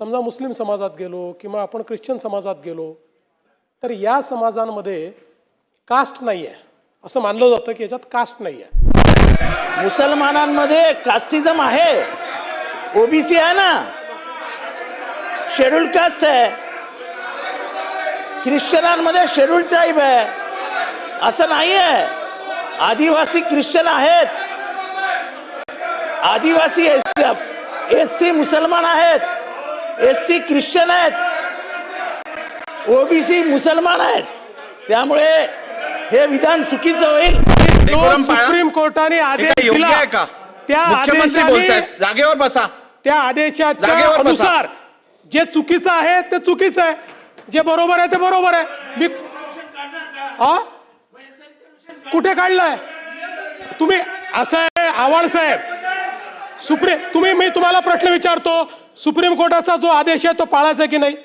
समजा मुस्लिम समाजात गेलो किंवा आपण ख्रिश्चन समाजात गेलो तर या समाजांमध्ये कास्ट नाही आहे असं मानलं जातं की याच्यात कास्ट नाही आहे। मुसलमानांमध्ये कास्टिझम आहे, ओबीसी आहे ना, शेड्यूल कास्ट आहे, ख्रिश्चनांमध्ये शेड्यूल ट्राईब आहे, असं नाही आहे। आदिवासी ख्रिश्चन आहेत, आदिवासी एससी मुसलमान आहेत, एससी ख्रिश्चन आहेत, ओबीसी मुसलमान आहेत। त्यामुळे हे विधान चुकीचं होईल। सुप्रीम कोर्टाने आदेश दिला का? त्या मुख्यमंत्री बोलतायत, जागेवर बसा। त्या आदेशाच्या जागेवर बसा। अनुसार जे चुकीचं आहे ते चुकीचं आहे, जे बरोबर आहे ते बरोबर आहे। मी कुठे काढलंय तुम्ही? असं आहे आव्हाड साहेब, मी तुम्हाला प्रश्न विचारतो, सुप्रीम कोर्टाचा जो आदेश आहे तो पाळायचा की नाही?